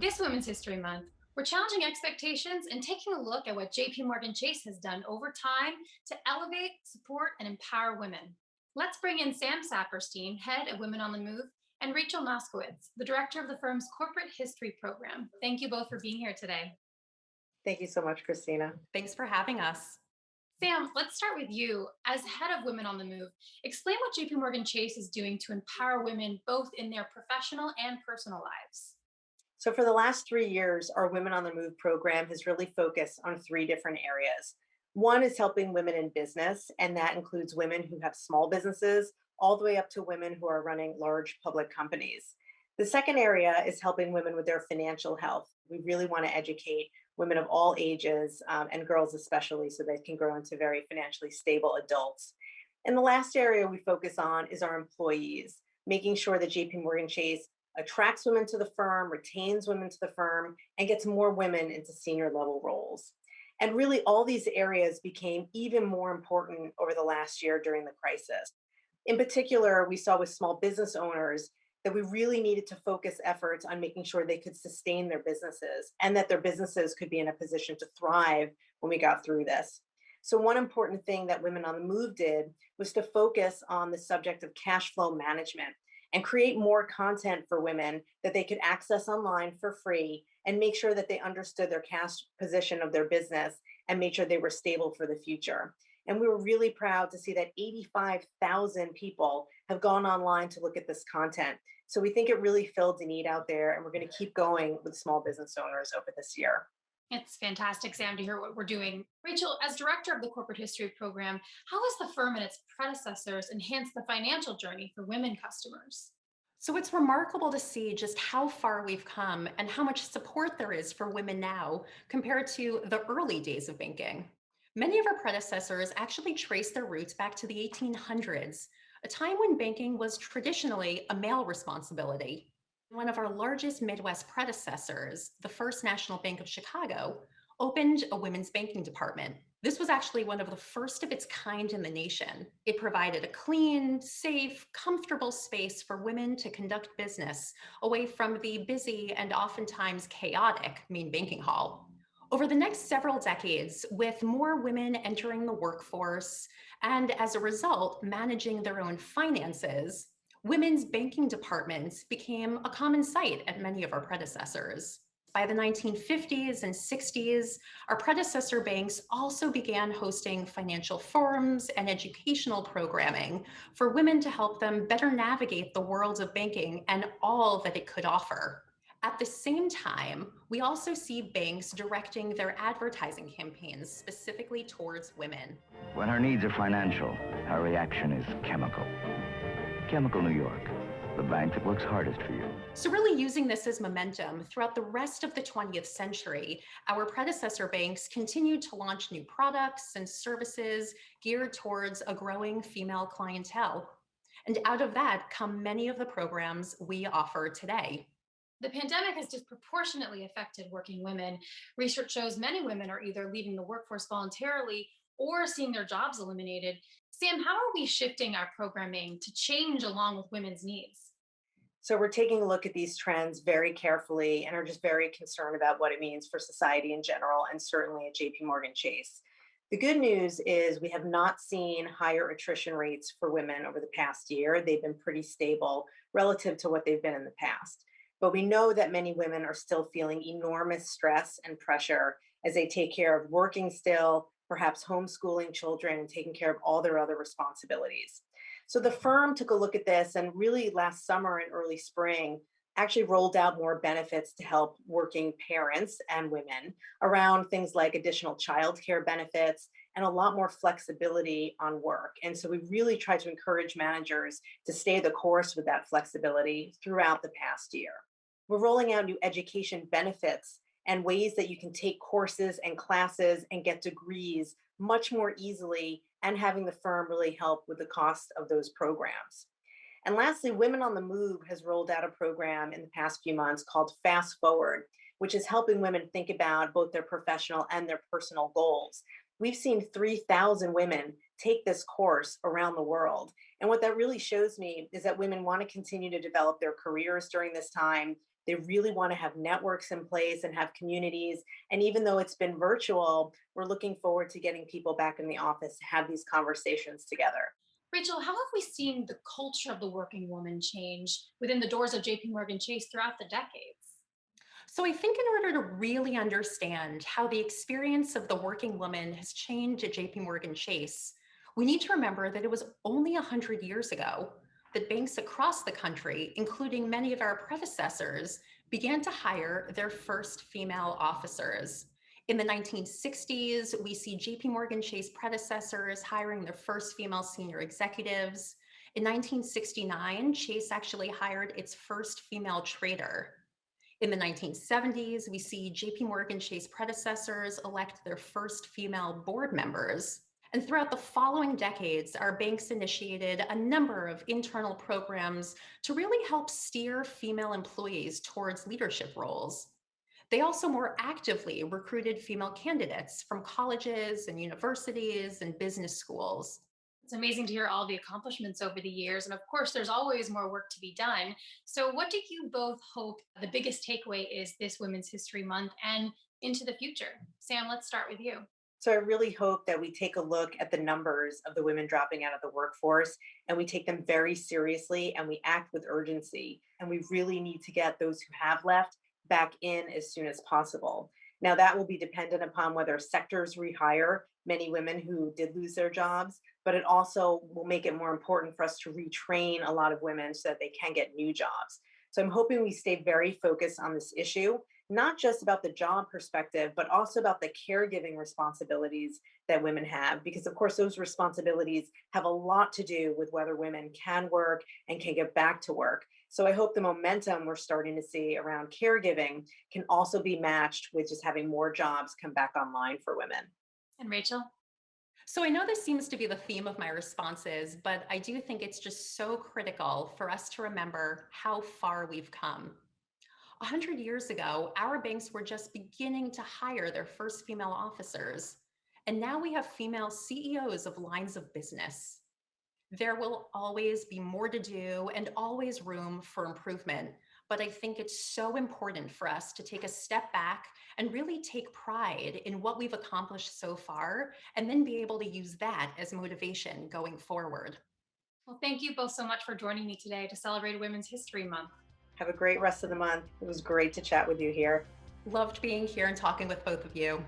This Women's History Month, we're challenging expectations and taking a look at what JPMorgan Chase has done over time to elevate, support, and empower women. Let's bring in Sam Saperstein, head of Women on the Move, and Rachel Moskowitz, the director of the firm's corporate history program. Thank you both for being here today. Thank you so much, Christina. Thanks for having us. Sam, let's start with you. As head of Women on the Move, explain what JPMorgan Chase is doing to empower women both in their professional and personal lives. So, for the last 3 years, our Women on the Move program has really focused on three different areas. One is helping women in business, and that includes women who have small businesses, all the way up to women who are running large public companies. The second area is helping women with their financial health. We really want to educate women of all ages and girls, especially, so they can grow into very financially stable adults. And the last area we focus on is our employees, making sure that JP Morgan Chase attracts women to the firm, retains women to the firm, and gets more women into senior level roles. And really, all these areas became even more important over the last year during the crisis. In particular, we saw with small business owners that we really needed to focus efforts on making sure they could sustain their businesses and that their businesses could be in a position to thrive when we got through this. So, one important thing that Women on the Move did was to focus on the subject of cash flow management and create more content for women that they could access online for free and make sure that they understood their cash position of their business and made sure they were stable for the future. And we were really proud to see that 85,000 people have gone online to look at this content. So we think it really filled a need out there, and we're going to keep going with small business owners over this year. It's fantastic, Sam, to hear what we're doing. Rachel, as director of the corporate history program, how has the firm and its predecessors enhanced the financial journey for women customers? So it's remarkable to see just how far we've come and how much support there is for women now compared to the early days of banking. Many of our predecessors actually trace their roots back to the 1800s, a time when banking was traditionally a male responsibility. One of our largest Midwest predecessors, the First National Bank of Chicago, opened a women's banking department. This was actually one of the first of its kind in the nation. It provided a clean, safe, comfortable space for women to conduct business away from the busy and oftentimes chaotic main banking hall. Over the next several decades, with more women entering the workforce and as a result, managing their own finances, women's banking departments became a common sight at many of our predecessors. By the 1950s and 60s, our predecessor banks also began hosting financial forums and educational programming for women to help them better navigate the world of banking and all that it could offer. At the same time, we also see banks directing their advertising campaigns specifically towards women. When her needs are financial, her reaction is chemical. Chemical New York, the bank that works hardest for you. So really using this as momentum throughout the rest of the 20th century, our predecessor banks continued to launch new products and services geared towards a growing female clientele. And out of that come many of the programs we offer today. The pandemic has disproportionately affected working women. Research shows many women are either leaving the workforce voluntarily or seeing their jobs eliminated. Sam, how are we shifting our programming to change along with women's needs? So, we're taking a look at these trends very carefully and are just very concerned about what it means for society in general and certainly at JP Morgan Chase. The good news is we have not seen higher attrition rates for women over the past year. They've been pretty stable relative to what they've been in the past. But we know that many women are still feeling enormous stress and pressure as they take care of working still, perhaps homeschooling children, and taking care of all their other responsibilities. So the firm took a look at this and really last summer and early spring actually rolled out more benefits to help working parents and women around things like additional childcare benefits and a lot more flexibility on work. And so we really tried to encourage managers to stay the course with that flexibility throughout the past year. We're rolling out new education benefits and ways that you can take courses and classes and get degrees much more easily, and having the firm really help with the cost of those programs. And lastly, Women on the Move has rolled out a program in the past few months called Fast Forward, which is helping women think about both their professional and their personal goals. We've seen 3,000 women take this course around the world. And what that really shows me is that women want to continue to develop their careers during this time. They really want to have networks in place and have communities. And even though it's been virtual, we're looking forward to getting people back in the office to have these conversations together. Rachel, how have we seen the culture of the working woman change within the doors of JP Morgan Chase throughout the decades? So I think in order to really understand how the experience of the working woman has changed at JP Morgan Chase, we need to remember that it was only 100 years ago that banks across the country, including many of our predecessors, began to hire their first female officers. In the 1960s, we see JP Morgan Chase predecessors hiring their first female senior executives. In 1969, Chase actually hired its first female trader. In the 1970s, we see JP Morgan Chase predecessors elect their first female board members. And throughout the following decades, our banks initiated a number of internal programs to really help steer female employees towards leadership roles. They also more actively recruited female candidates from colleges and universities and business schools. It's amazing to hear all the accomplishments over the years. And of course, there's always more work to be done. So, what do you both hope the biggest takeaway is this Women's History Month and into the future? Sam, let's start with you. So I really hope that we take a look at the numbers of the women dropping out of the workforce and we take them very seriously and we act with urgency. And we really need to get those who have left back in as soon as possible. Now, that will be dependent upon whether sectors rehire many women who did lose their jobs, but it also will make it more important for us to retrain a lot of women so that they can get new jobs. So I'm hoping we stay very focused on this issue, not just about the job perspective, but also about the caregiving responsibilities that women have, because of course, those responsibilities have a lot to do with whether women can work and can get back to work. So I hope the momentum we're starting to see around caregiving can also be matched with just having more jobs come back online for women. And Rachel? So I know this seems to be the theme of my responses, but I do think it's just so critical for us to remember how far we've come. 100 years ago, our banks were just beginning to hire their first female officers. And now we have female CEOs of lines of business. There will always be more to do and always room for improvement. But I think it's so important for us to take a step back and really take pride in what we've accomplished so far, and then be able to use that as motivation going forward. Well, thank you both so much for joining me today to celebrate Women's History Month. Have a great rest of the month. It was great to chat with you here. Loved being here and talking with both of you.